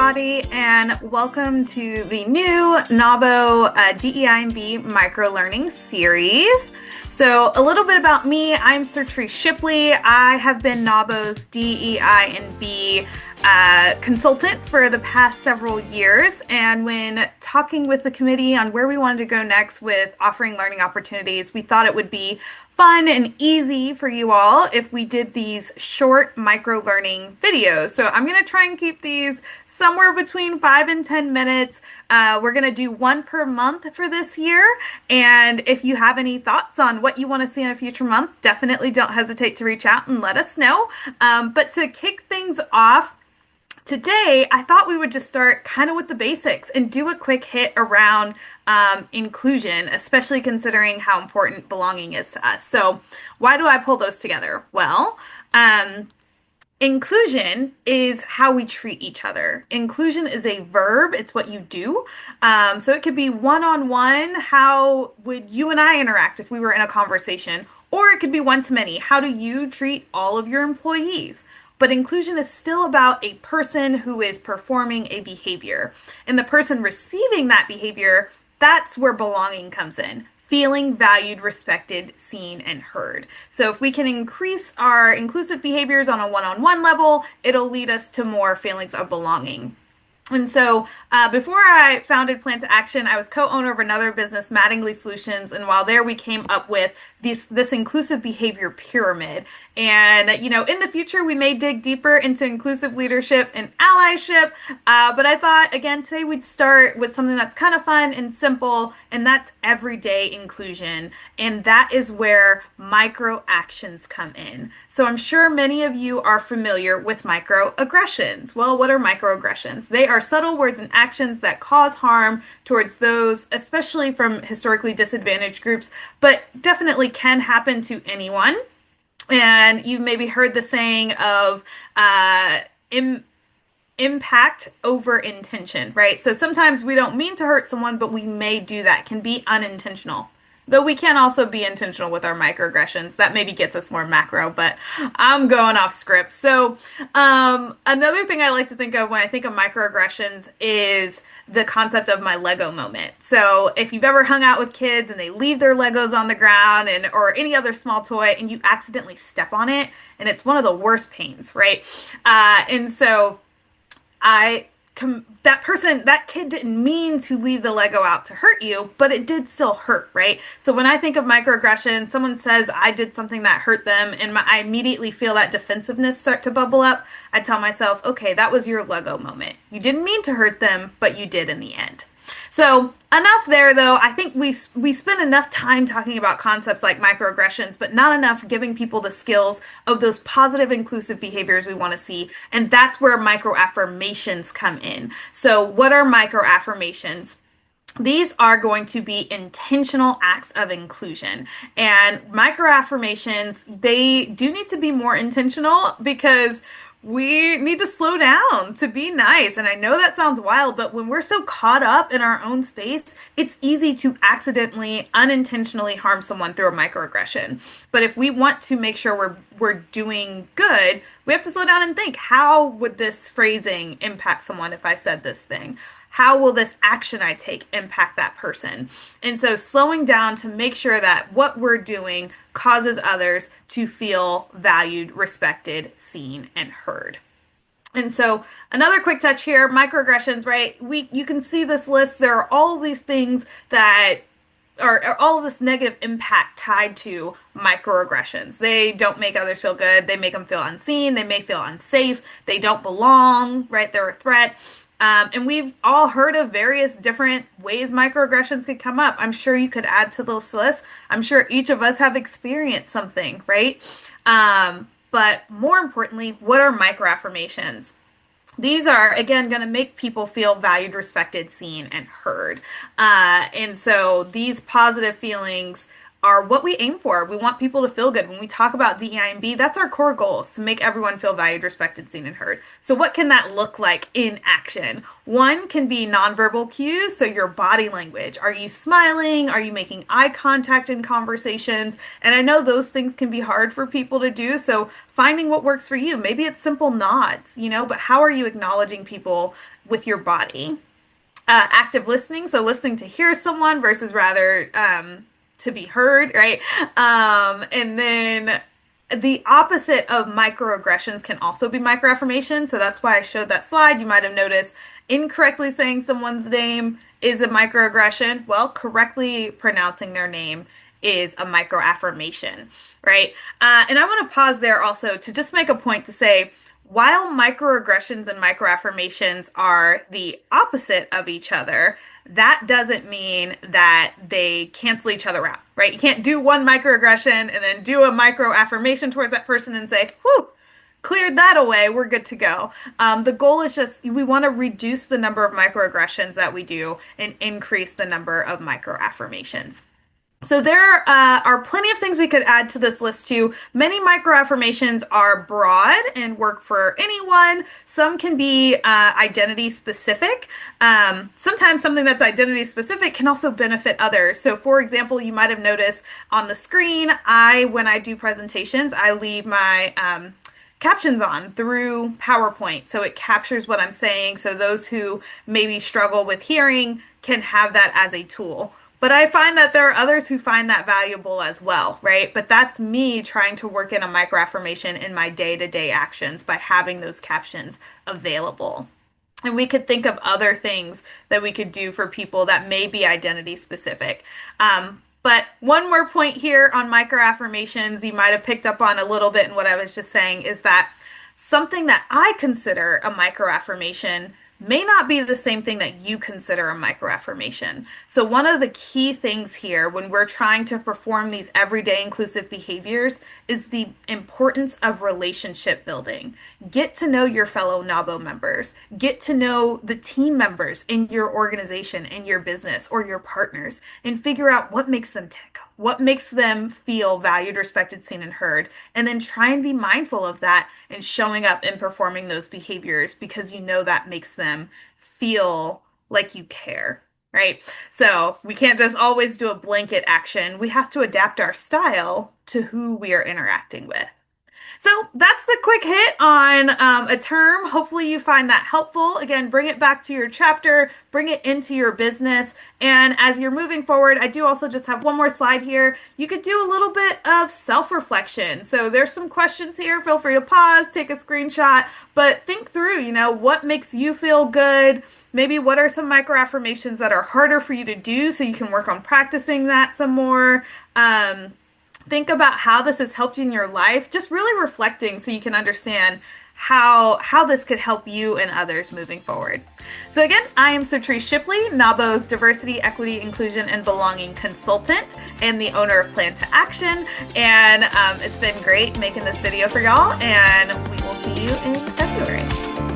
everybody, and welcome to the new NAWBO DEI&B Micro-Learning Series. So a little bit about me, I'm Sertrice Shipley. I have been NAWBO's DEI&B consultant for the past several years, and when talking with the committee on where we wanted to go next with offering learning opportunities, we thought it would be fun and easy for you all if we did these short micro-learning videos. So I'm going to try and keep these somewhere between 5 and 10 minutes. We're going to do one per month for this year. And if you have any thoughts on what you want to see in a future month, definitely don't hesitate to reach out and let us know. But to kick things off, today, I thought we would just start kind of with the basics and do a quick hit around inclusion, especially considering how important belonging is to us. So why do I pull those together? Well, inclusion is how we treat each other. Inclusion is a verb. It's what you do. So it could be one-on-one. How would you and I interact if we were in a conversation? Or it could be one-to-many. How do you treat all of your employees? But inclusion is still about a person who is performing a behavior. And the person receiving that behavior, that's where belonging comes in. Feeling valued, respected, seen, and heard. So if we can increase our inclusive behaviors on a one-on-one level, it'll lead us to more feelings of belonging. And so before I founded Plan to Action, I was co-owner of another business, Mattingly Solutions. And while there, we came up with this inclusive behavior pyramid. And, you know, in the future, we may dig deeper into inclusive leadership and allyship. But I thought, again, today we'd start with something that's kind of fun and simple, and that's everyday inclusion. And that is where micro actions come in. So I'm sure many of you are familiar with microaggressions. Well, what are microaggressions? They are subtle words and actions that cause harm towards those, especially from historically disadvantaged groups, but definitely can happen to anyone. And you've maybe heard the saying of impact over intention, right? So sometimes we don't mean to hurt someone, but we may do that. It can be unintentional. Though we can also be intentional with our microaggressions. That maybe gets us more macro, but I'm going off script. So another thing I like to think of when I think of microaggressions is the concept of my Lego moment. So if you've ever hung out with kids and they leave their Legos on the ground or any other small toy and you accidentally step on it, and it's one of the worst pains, right? And so that kid didn't mean to leave the Lego out to hurt you, but it did still hurt, right? So when I think of microaggression, someone says I did something that hurt them, and I immediately feel that defensiveness start to bubble up. I tell myself, okay, that was your Lego moment. You didn't mean to hurt them, but you did in the end. So enough there, though. I think we spend enough time talking about concepts like microaggressions, but not enough giving people the skills of those positive, inclusive behaviors we want to see. And that's where micro-affirmations come in. So what are micro-affirmations? These are going to be intentional acts of inclusion. And micro-affirmations, they do need to be more intentional because we need to slow down to be nice. And I know that sounds wild, but when we're so caught up in our own space, it's easy to accidentally, unintentionally harm someone through a microaggression. But if we want to make sure we're doing good, we have to slow down and think, how would this phrasing impact someone if I said this thing? How will this action I take impact that person? And so slowing down to make sure that what we're doing causes others to feel valued, respected, seen, and heard. And so another quick touch here, microaggressions, right? You can see this list. There are all of these things that are all of this negative impact tied to microaggressions. They don't make others feel good. They make them feel unseen. They may feel unsafe. They don't belong, right? They're a threat. And we've all heard of various different ways microaggressions could come up. I'm sure you could add to this list. I'm sure each of us have experienced something, right? But more importantly, what are microaffirmations? These are, again, going to make people feel valued, respected, seen, and heard. And so these positive feelings are what we aim for. We want people to feel good. When we talk about DEI&B, that's our core goal, is to make everyone feel valued, respected, seen, and heard. So what can that look like in action? One can be nonverbal cues, so your body language. Are you smiling? Are you making eye contact in conversations? And I know those things can be hard for people to do, so finding what works for you. Maybe it's simple nods, but how are you acknowledging people with your body? Active listening, so listening to hear someone versus rather to be heard, right? And then the opposite of microaggressions can also be microaffirmations. So that's why I showed that slide. You might have noticed incorrectly saying someone's name is a microaggression. Well, correctly pronouncing their name is a microaffirmation, right? And I want to pause there also to just make a point to say, while microaggressions and microaffirmations are the opposite of each other, that doesn't mean that they cancel each other out, right? You can't do one microaggression and then do a microaffirmation towards that person and say, whew, cleared that away, we're good to go. The goal is just, we want to reduce the number of microaggressions that we do and increase the number of microaffirmations. So there are plenty of things we could add to this list too. Many microaffirmations are broad and work for anyone. Some can be identity specific. Sometimes something that's identity specific can also benefit others. So for example, you might have noticed on the screen, when I do presentations, I leave my captions on through PowerPoint. So it captures what I'm saying. So those who maybe struggle with hearing can have that as a tool. But I find that there are others who find that valuable as well, right? But that's me trying to work in a microaffirmation in my day-to-day actions by having those captions available. And we could think of other things that we could do for people that may be identity specific. But one more point here on microaffirmations, you might have picked up on a little bit in what I was just saying, is that something that I consider a microaffirmation may not be the same thing that you consider a microaffirmation. So one of the key things here when we're trying to perform these everyday inclusive behaviors is the importance of relationship building. Get to know your fellow NAWBO members. Get to know the team members in your organization, in your business, or your partners, and figure out what makes them tick. What makes them feel valued, respected, seen, and heard, and then try and be mindful of that and showing up and performing those behaviors because you know that makes them feel like you care, right? So we can't just always do a blanket action. We have to adapt our style to who we are interacting with. So that's the quick hit on a term. Hopefully you find that helpful. Again, bring it back to your chapter, bring it into your business. And as you're moving forward, I do also just have one more slide here. You could do a little bit of self-reflection. So there's some questions here. Feel free to pause, take a screenshot, but think through, what makes you feel good? Maybe what are some microaffirmations that are harder for you to do so you can work on practicing that some more. Think about how this has helped you in your life, just really reflecting so you can understand how this could help you and others moving forward. So again, I am Sertrice Shipley, NAWBO's Diversity, Equity, Inclusion, and Belonging Consultant and the owner of Plan to Action. And it's been great making this video for y'all, and we will see you in February.